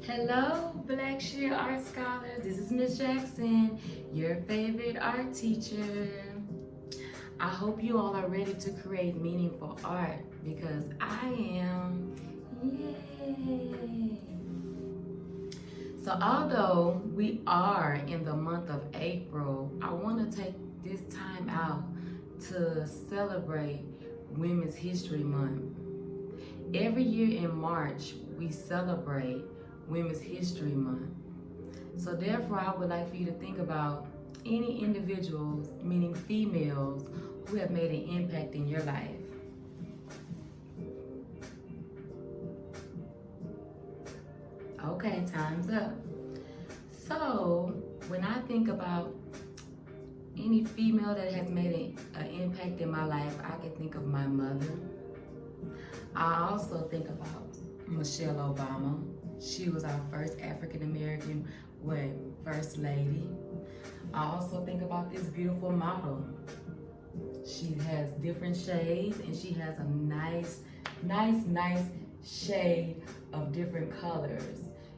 Hello, Blackshear Art Scholars. This is Miss Jackson, your favorite art teacher. I hope you all are ready to create meaningful art because I am. Yay! So although we are in the month of April, I want to take this time out to celebrate Women's History Month. Every year in March, we celebrate Women's History Month. So therefore, I would like for you to think about any individuals, meaning females, who have made an impact in your life. Okay, time's up. So when I think about any female that has made an impact in my life, I can think of my mother. I also think about Michelle Obama. She was our first African-American First Lady. I also think about this beautiful model. She has different shades and she has a nice shade of different colors.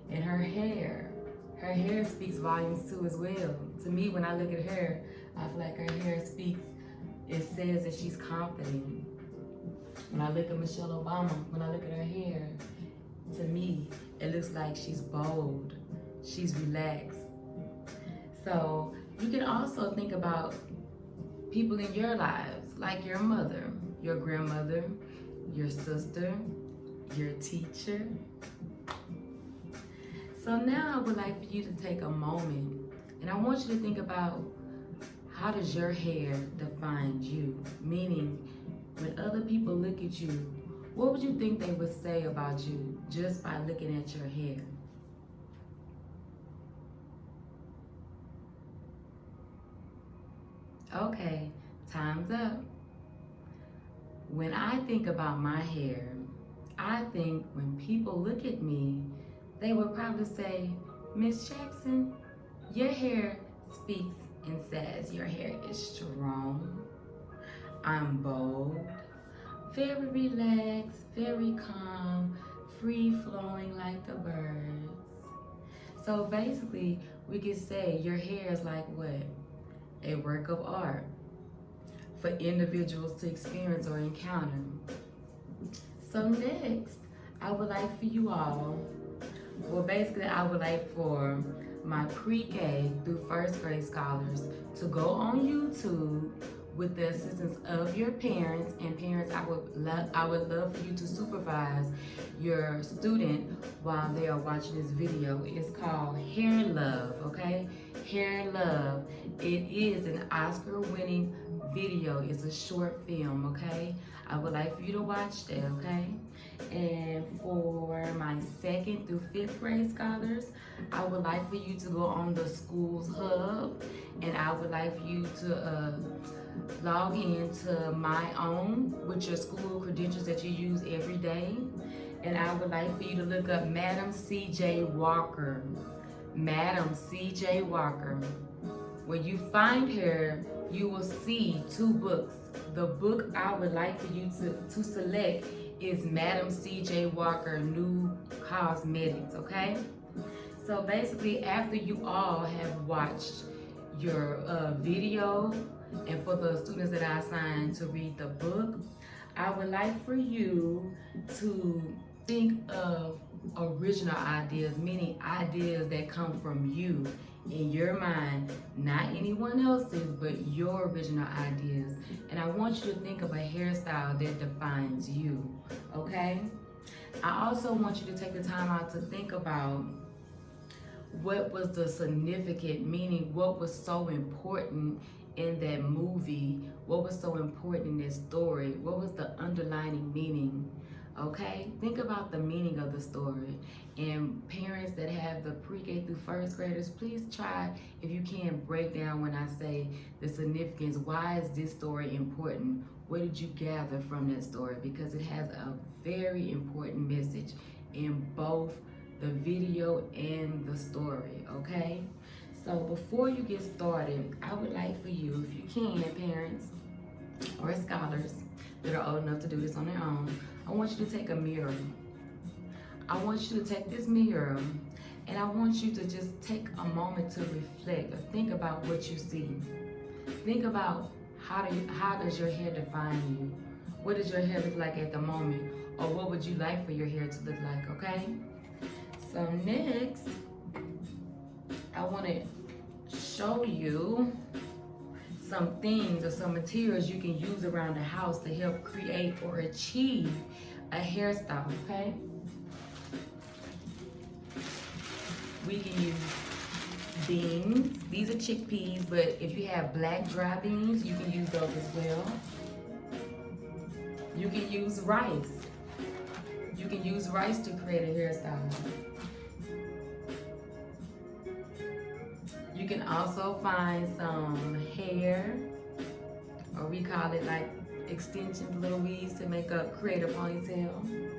And her hair speaks volumes too as well. To me, when I look at her, I feel like her hair it says that she's confident. When I look at Michelle Obama, when I look at her hair, to me, it looks like she's bold, she's relaxed. So you can also think about people in your lives, like your mother, your grandmother, your sister, your teacher. So now I would like for you to take a moment and I want you to think about, how does your hair define you? Meaning, when other people look at you, what would you think they would say about you just by looking at your hair? Okay, time's up. When I think about my hair, I think when people look at me, they would probably say, Miss Jackson, your hair speaks and says your hair is strong. I'm bold, very relaxed, very calm, free-flowing like the birds. So basically, we could say your hair is like what? A work of art for individuals to experience or encounter. So next, I would like for you all, I would like for my pre-K through first grade scholars to go on YouTube with the assistance of your parents. And parents, I would love for you to supervise your student while they are watching this video. It's called Hair Love, okay? Hair Love. It is an Oscar-winning video. It's a short film, okay? I would like for you to watch that, okay? And for my second through fifth grade scholars, I would like for you to go on the school's hub, and I would like for you to log into My Own with your school credentials that you use every day. And I would like for you to look up Madam C.J. Walker. Madam C.J. Walker. When you find her, you will see two books. The book I would like for you to select is Madam C.J. Walker, New Cosmetics, okay? So basically, after you all have watched your video, and for the students that I assigned to read the book, I would like for you to think of original ideas, meaning ideas that come from you in your mind, not anyone else's, but your original ideas. And I want you to think of a hairstyle that defines you, okay? I also want you to take the time out to think about what was the significant meaning, what was so important in that movie, what was so important in this story, what was the underlying meaning, okay? Think about the meaning of the story. And parents that have the pre-K through first graders, please try, if you can, break down when I say the significance. Why is this story important? What did you gather from that story? Because it has a very important message in both the video and the story, okay? So before you get started, I would like for you, if you can, parents or scholars that are old enough to do this on their own, I want you to take a mirror. I want you to take this mirror And I want you to just take a moment to reflect or think about what you see. Think about how does your hair define you? What does your hair look like at the moment? Or what would you like for your hair to look like, okay? So next, I want to show you some things or some materials you can use around the house to help create or achieve a hairstyle, okay? We can use beans. These are chickpeas, but if you have black dry beans, you can use those as well. You can use rice. You can use rice to create a hairstyle. You can also find some hair, or we call it like extensions, little weaves to create a ponytail.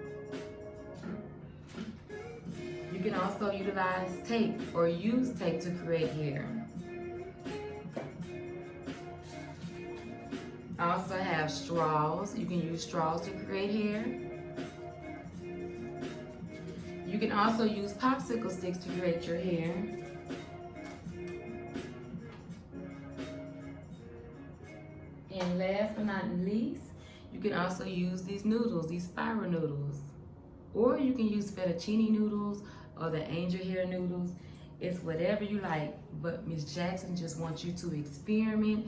You can also utilize tape or use tape to create hair. I also have straws. You can use straws to create hair. You can also use popsicle sticks to create your hair. And last but not least, you can also use these noodles, these spiral noodles. Or you can use fettuccine noodles or the angel hair noodles. It's whatever you like, but Miss Jackson just wants you to experiment.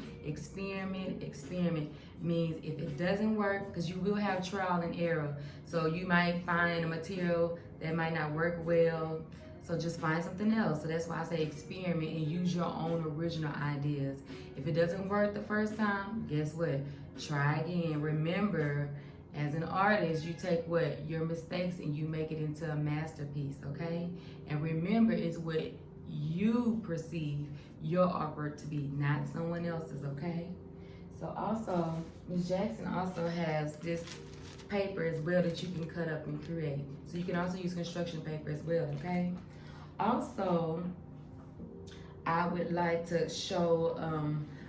Means if it doesn't work, because you will have trial and error. So you might find a material that might not work well. So just find something else. So that's why I say experiment and use your own original ideas. If it doesn't work the first time, guess what? Try again. Remember, as an artist, you take your mistakes and you make it into a masterpiece, okay? And remember, it's what you perceive your artwork to be, not someone else's, okay? So also, Ms. Jackson also has this paper as well that you can cut up and create. So you can also use construction paper as well, okay? Also, I would like to show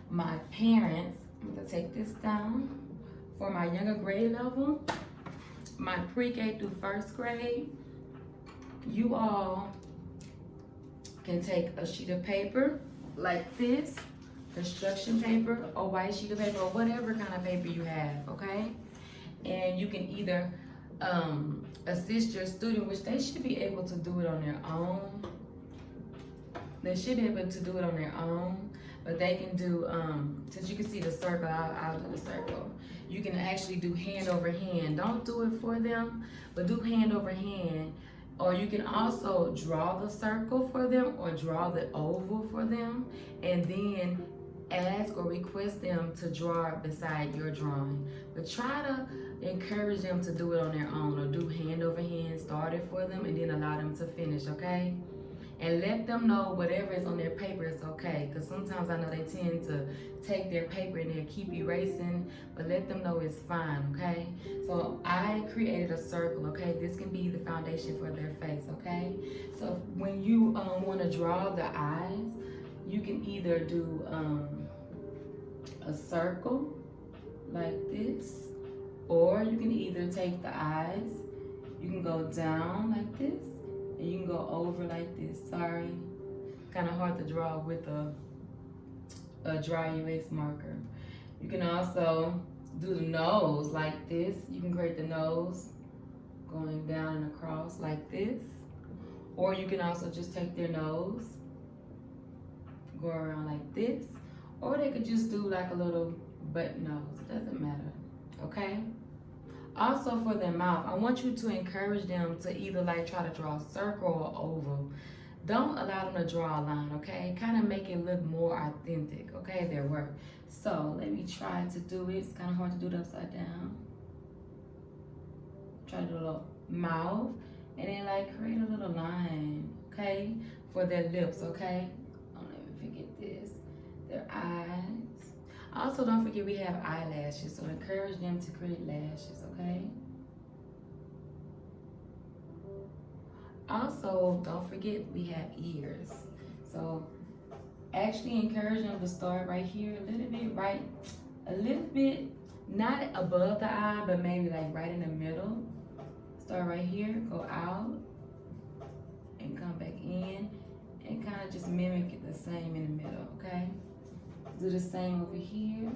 my parents. I'm gonna take this down. For my younger grade level, my pre-K through first grade, you all can take a sheet of paper like this, construction paper, or white sheet of paper, or whatever kind of paper you have, okay? And you can either assist your student, which they should be able to do it on their own. They should be able to do it on their own, but they can do, since you can see the circle, I'll do the circle. You can actually do hand over hand. Don't do it for them, but do hand over hand. Or you can also draw the circle for them or draw the oval for them, and then ask or request them to draw beside your drawing. But try to encourage them to do it on their own, or do hand over hand, start it for them, and then allow them to finish, okay? And let them know whatever is on their paper is okay, because sometimes I know they tend to take their paper and they keep erasing, but let them know it's fine, okay? So I created a circle, okay? This can be the foundation for their face, okay? So when you want to draw the eyes, you can either do a circle like this, or you can either take the eyes, you can go down like this, and you can go over like this. Sorry, kind of hard to draw with a dry erase marker. You can also do the nose like this. You can create the nose going down and across like this. Or you can also just take their nose, go around like this. Or they could just do like a little button nose. It doesn't matter, okay? Also for their mouth, I want you to encourage them to either like try to draw a circle or oval. Don't allow them to draw a line, okay? Kind of make it look more authentic, okay, their work. So let me try to do it. It's kind of hard to do it upside down. Try to do a little mouth, and then like create a little line, okay, for their lips, okay? Don't let me forget this. Their eyes. Also, don't forget we have eyelashes, so encourage them to create lashes, okay? Also, don't forget we have ears. So actually encourage them to start right here a little bit, not above the eye, but maybe like right in the middle. Start right here, go out, and come back end and kind of just mimic it the same in the middle, okay? Do the same over here.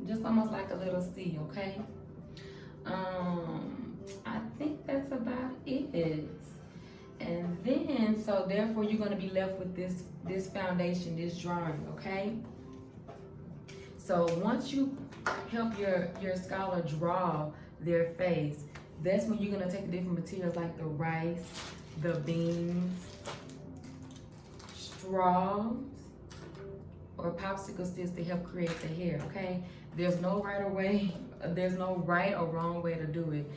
Just almost like a little C, okay? I think that's about it. And then, so therefore you're gonna be left with this foundation, this drawing, okay? So once you help your scholar draw their face, that's when you're gonna take the different materials like the rice, the beans, straws, or popsicle sticks to help create the hair, okay? There's no right or wrong way to do it.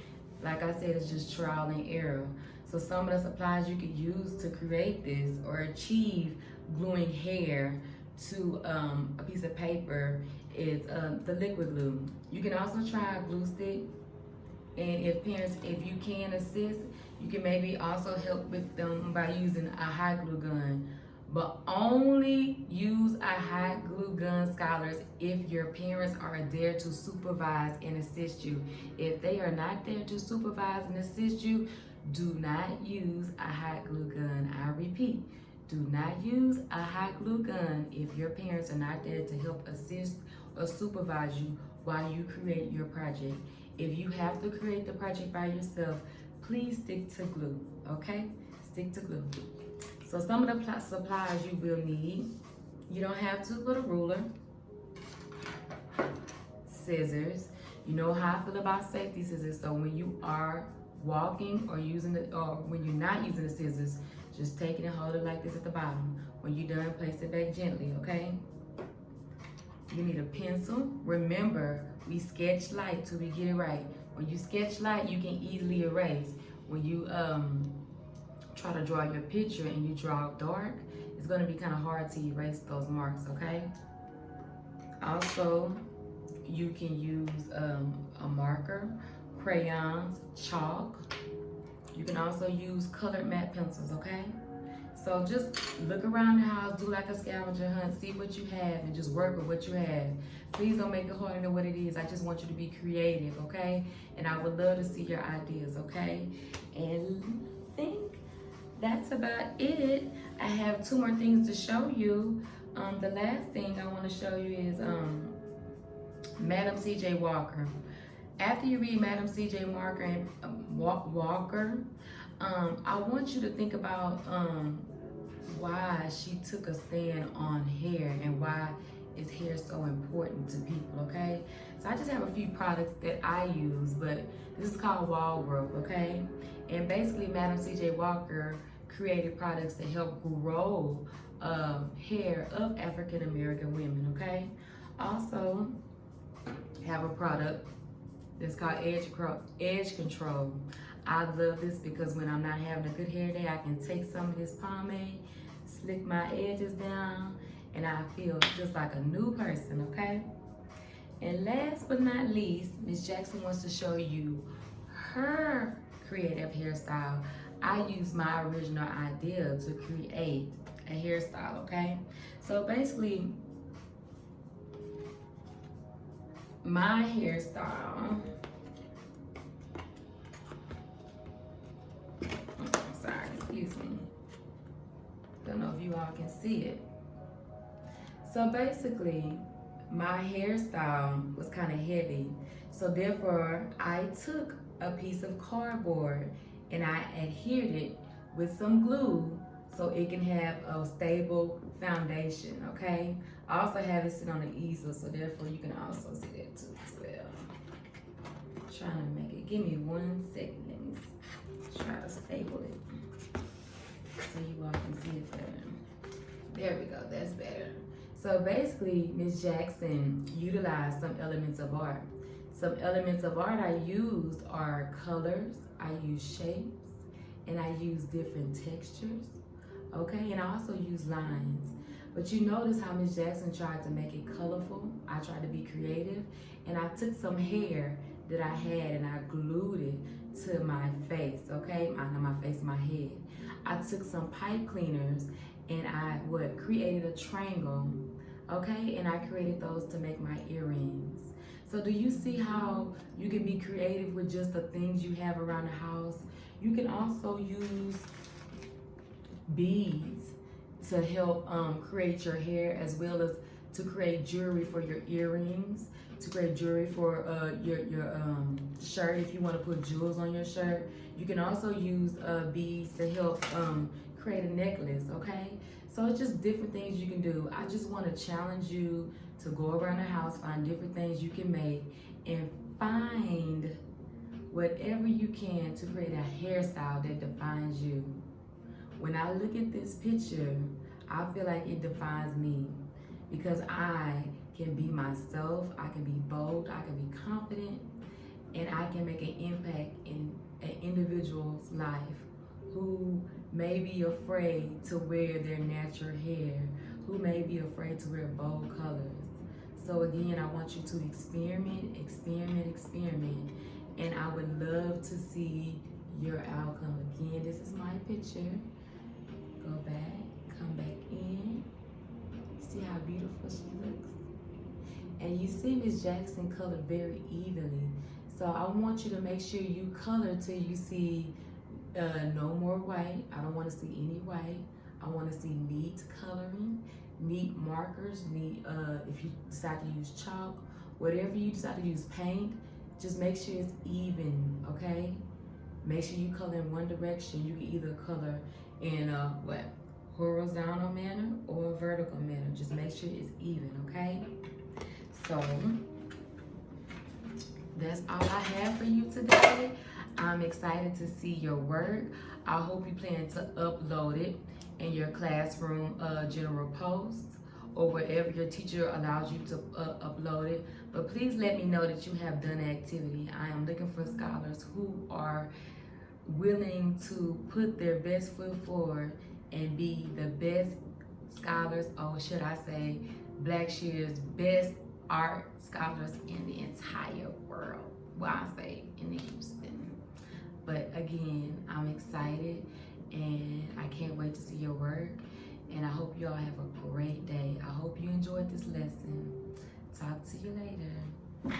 Like I said, it's just trial and error. So some of the supplies you could use to create this or achieve gluing hair to a piece of paper is the liquid glue. You can also try a glue stick, and if you can assist, you can maybe also help with them by using a hot glue gun. But only use a hot glue gun, scholars, if your parents are there to supervise and assist you. If they are not there to supervise and assist you, do not use a hot glue gun. I repeat, do not use a hot glue gun if your parents are not there to help assist or supervise you while you create your project. If you have to create the project by yourself, please stick to glue, okay? Stick to glue. So some of the supplies you will need, you don't have to, but a ruler, scissors. You know how I feel about safety scissors, so when you are walking or when you're not using the scissors, just take it and hold it like this at the bottom. When you're done, place it back gently, okay? You need a pencil. Remember, we sketch light till we get it right. When you sketch light, you can easily erase. When you try to draw your picture and you draw dark, it's going to be kind of hard to erase those marks, okay? Also, you can use a marker, crayons, chalk. You can also use colored matte pencils, okay? So just look around the house, do like a scavenger hunt, see what you have, and just work with what you have. Please don't make it harder than what it is. I just want you to be creative, okay? And I would love to see your ideas, okay? And I think that's about it. I have 2 more things to show you. The last thing I want to show you is Madam C.J. Walker. After you read Madam C.J. Walker, I want you to think about why she took a stand on hair and why is hair so important to people, okay? So I just have a few products that I use, but this is called wall growth, okay? And basically Madam C.J. Walker created products to help grow hair of African American women, okay? Also have a product that's called Edge Control. I love this because when I'm not having a good hair day, I can take some of this pomade, slick my edges down, and I feel just like a new person, okay? And last but not least, Miss Jackson wants to show you her creative hairstyle. I use my original idea to create a hairstyle, okay? So basically, my hairstyle, sorry, excuse me. Don't know if you all can see it. So basically, my hairstyle was kind of heavy. So therefore, I took a piece of cardboard and I adhered it with some glue so it can have a stable foundation, okay? I also have it sit on the easel, so therefore you can also see that too as well. Trying to make it, give me 1 second, let me try to stable it so you all can see it better. There we go, that's better. So basically, Miss Jackson utilized some elements of art. Some elements of art I used are colors, I use shapes, and I use different textures, okay? And I also use lines. But you notice how Miss Jackson tried to make it colorful. I tried to be creative, and I took some hair that I had and I glued it to my face, okay? Not my face, my head. I took some pipe cleaners and I created a triangle, okay? And I created those to make my earrings. So do you see how you can be creative with just the things you have around the house? You can also use beads to help create your hair, as well as to create jewelry for your earrings, to create jewelry for your shirt if you want to put jewels on your shirt. You can also use beads to help create a necklace, okay? So it's just different things you can do. I just want to challenge you to go around the house, find different things you can make, and find whatever you can to create a hairstyle that defines you. When I look at this picture, I feel like it defines me, because I can be myself, I can be bold, I can be confident, and I can make an impact in an individual's life who may be afraid to wear their natural hair, who may be afraid to wear bold colors. So again, I want you to experiment, experiment, experiment, and I would love to see your outcome. Again, this is my picture. Go back, come back in. See how beautiful she looks? And you see Miss Jackson colored very evenly. So I want you to make sure you color till you see no more white. I don't want to see any white. I want to see neat coloring, neat markers, neat, if you decide to use chalk, whatever you decide to use, paint, just make sure it's even, okay? Make sure you color in one direction. You can either color in a horizontal manner or a vertical manner. Just make sure it's even, okay? So that's all I have for you today. I'm excited to see your work. I hope you plan to upload it in your classroom general posts, or wherever your teacher allows you to upload it. But please let me know that you have done the activity. I am looking for scholars who are willing to put their best foot forward and be the best scholars, or should I say, Blackshear's best art scholars in the entire world. Well, I say in Houston. But again, I'm excited and I can't wait to see your work. And I hope you all have a great day. I hope you enjoyed this lesson. Talk to you later.